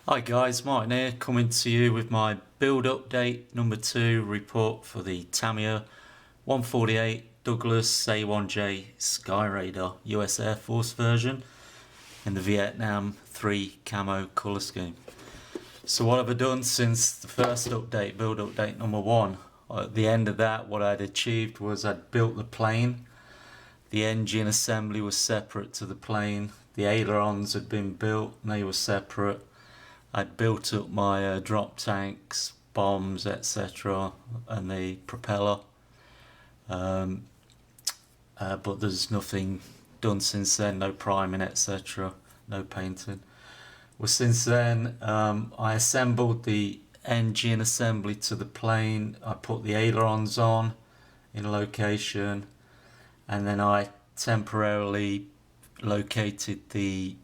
Hi guys, Martin here, coming to you with my build update number 2 report for the Tamiya 148 Douglas A-1J Skyraider US Air Force version in the Vietnam 3 camo colour scheme. So what have I done since the first update, build update number 1? At the end of that, what I'd achieved was I'd built the plane. The engine assembly was separate to the plane. The ailerons had been built and they were separate. I'd built up my drop tanks, bombs, etc. and the propeller. But there's nothing done since then, no priming, etc. no painting. Well, since then I assembled the engine assembly to the plane. I put the ailerons on in location, and then I temporarily located the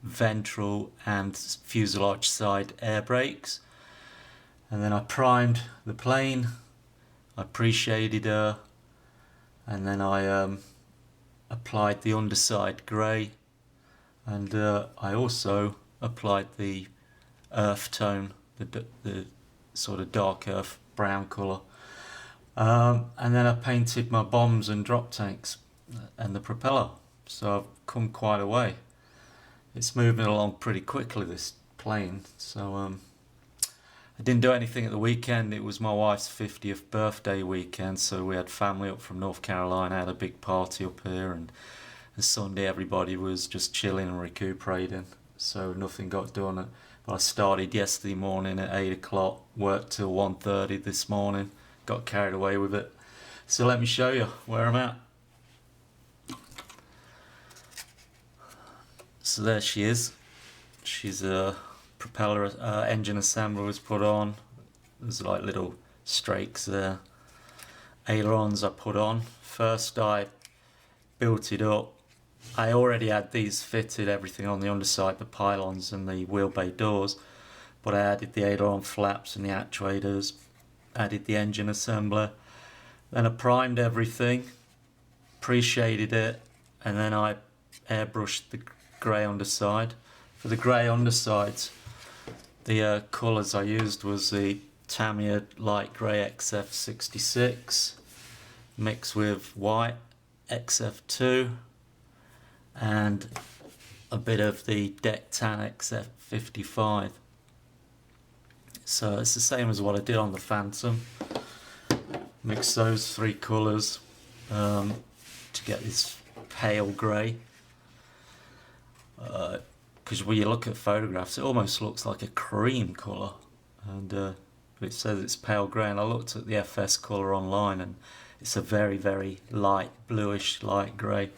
ventral and fuselage side air brakes, and then I primed the plane, I pre-shaded her, and then I applied the underside grey, and I also applied the earth tone, the sort of dark earth brown colour, and then I painted my bombs and drop tanks and the propeller. So I've come quite a way. It's moving along pretty quickly, this plane. So I didn't do anything at the weekend. It was my wife's 50th birthday weekend, so we had family up from North Carolina, had a big party up here, and Sunday everybody was just chilling and recuperating, so nothing got done. But I started yesterday morning at 8 o'clock, worked till 1:30 this morning, got carried away with it. So let me show you where I'm at. So there she is. She's a propeller engine assembly was put on. There's like little strakes there. Ailerons I put on. First I built it up. I already had these fitted, everything on the underside, the pylons and the wheel bay doors, but I added the aileron flaps and the actuators, added the engine assembler, then I primed everything, pre-shaded it, and then I airbrushed the grey underside. For the grey undersides, the colours I used was the Tamiya light grey XF66 mixed with white XF2 and a bit of the deck tan XF55. So it's the same as what I did on the Phantom. Mix those three colours to get this pale grey. Because when you look at photographs, it almost looks like a cream colour, and it says it's pale grey. And I looked at the FS colour online, and it's a very, very light bluish light grey,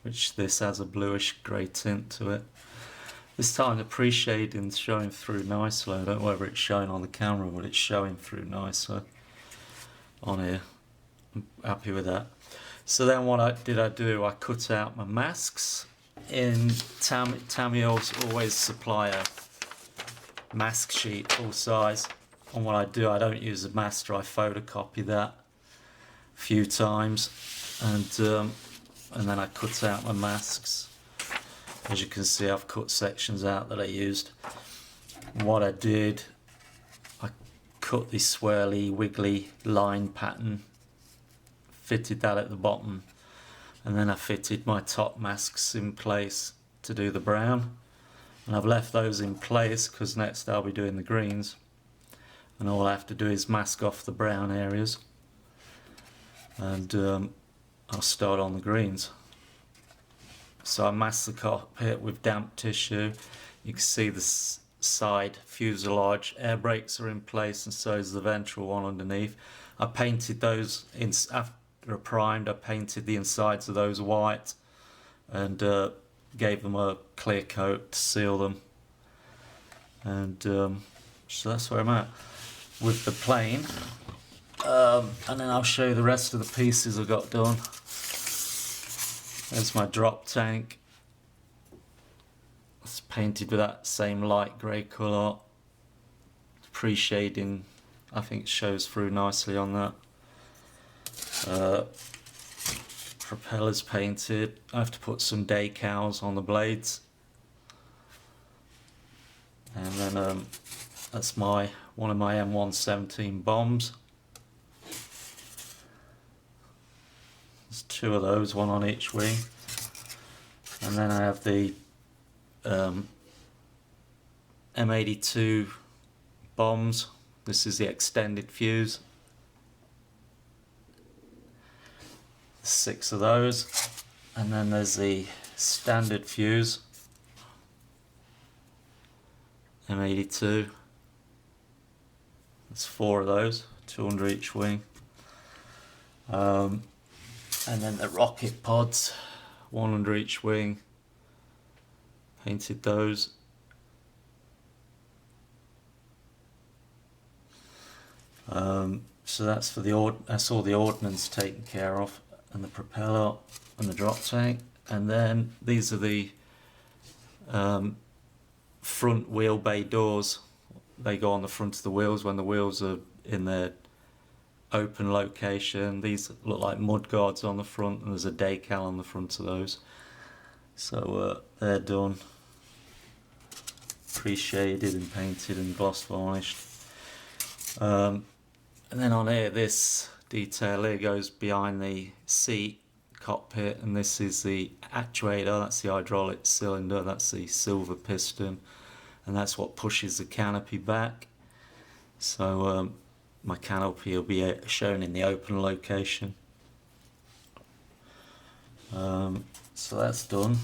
which this has a bluish grey tint to it. This time the pre-shading's showing through nicely. I don't know whether it's showing on the camera, but it's showing through nicely on here. I'm happy with that. So then what I do, I cut out my masks. In Tamiya always supply a mask sheet full size, and what I do, I don't use a master, I photocopy that a few times, and then I cut out my masks. As you can see, I've cut sections out that I used. What I did, I cut the swirly wiggly line pattern, fitted that at the bottom, and then I fitted my top masks in place to do the brown, and I've left those in place because next I'll be doing the greens, and all I have to do is mask off the brown areas, and I'll start on the greens. So I masked the cockpit with damp tissue. You can see the side fuselage. Air brakes are in place, and so is the ventral one underneath. I painted those in after I primed. I painted the insides of those white and gave them a clear coat to seal them. And so that's where I'm at with the plane. And then I'll show you the rest of the pieces I got done. There's my drop tank. It's painted with that same light grey colour. Pre-shading, I think, shows through nicely on that. Propellers painted. I have to put some decals on the blades. And then that's one of my M117 bombs. There's two of those, one on each wing. And then I have the M82 bombs. This is the extended fuse. 6 of those. And then there's the standard fuse. M82. There's 4 of those, 2 under each wing. And then the rocket pods, 1 under each wing. Painted those. So that's for that's all the ordnance taken care of, and the propeller and the drop tank. And then these are the front wheel bay doors. They go on the front of the wheels when the wheels are in their open location. These look like mud guards on the front, and there's a decal on the front of those. So they're done, pre-shaded and painted and gloss varnished. And then on here, this detail here goes behind the seat cockpit, and this is the actuator. That's the hydraulic cylinder. That's the silver piston, and that's what pushes the canopy back. So my canopy will be shown in the open location. So that's done.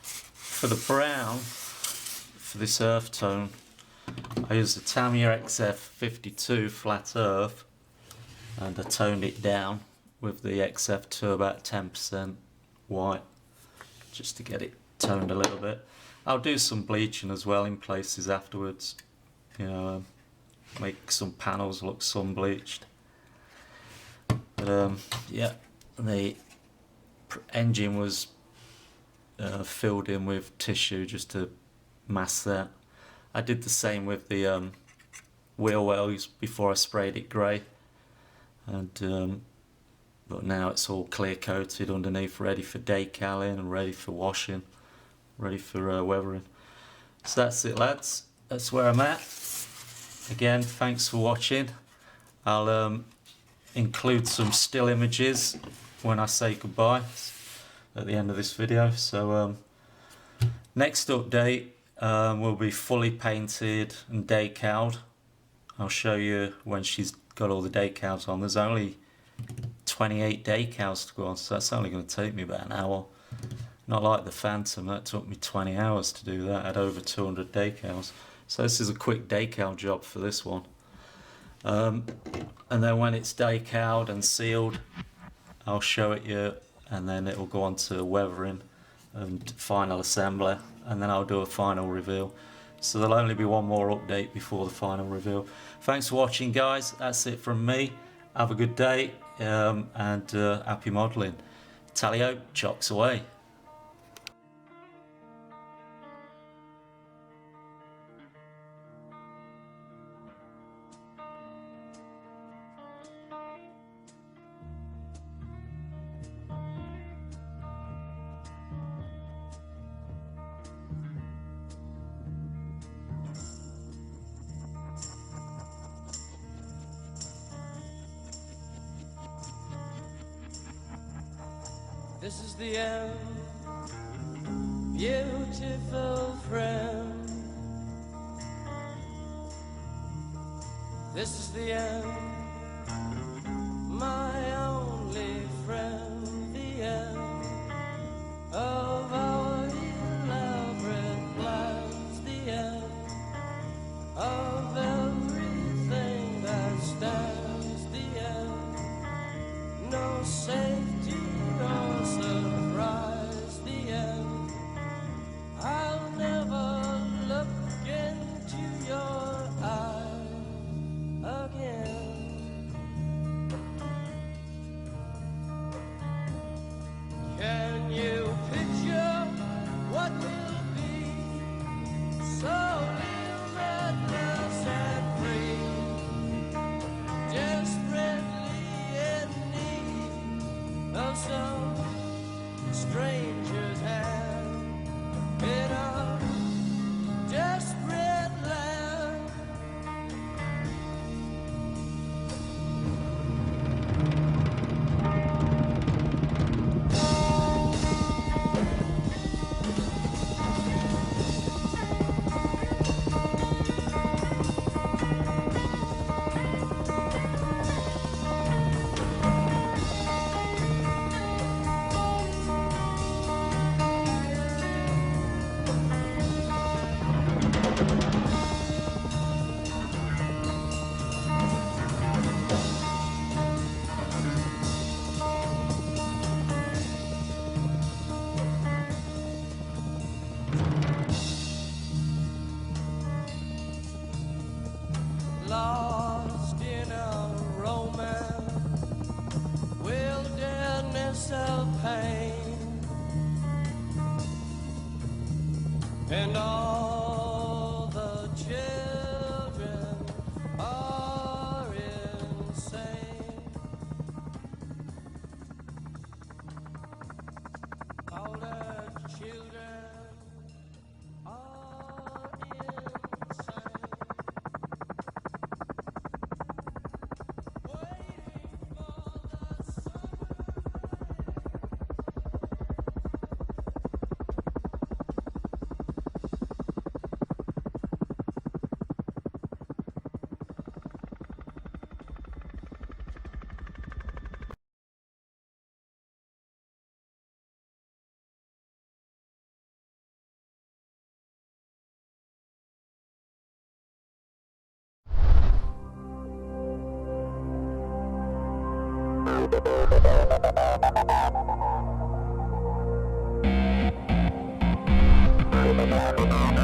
For the brown, for this earth tone, I used the Tamiya XF52 flat earth, and I toned it down with the XF2 about 10% white, just to get it toned a little bit. I'll do some bleaching as well in places afterwards, you know, make some panels look sun bleached. But yeah, the engine was filled in with tissue just to mask that. I did the same with the wheel wells before I sprayed it grey, and but now it's all clear coated underneath, ready for decaling and ready for washing, ready for weathering. So that's it, lads. That's where I'm at. Again, thanks for watching. I'll include some still images when I say goodbye at the end of this video. So next update will be fully painted and decaled. I'll show you when she's got all the decals on. There's only 28 decals to go on, so that's only going to take me about an hour. Not like the Phantom, that took me 20 hours to do that. I had over 200 decals. So this is a quick decal job for this one. And then when it's decaled and sealed, I'll show it you, and then it will go on to weathering and final assembly, and then I'll do a final reveal. So there'll only be one more update before the final reveal. Thanks for watching, guys. That's it from me. Have a good day, and happy modelling. Tally-ho, chocks away. This is the end, beautiful friend. This is the end, my only friend. The end of our elaborate plans. The end. and all the children are insane. All the children are insane. Waiting for the summer. Thank you.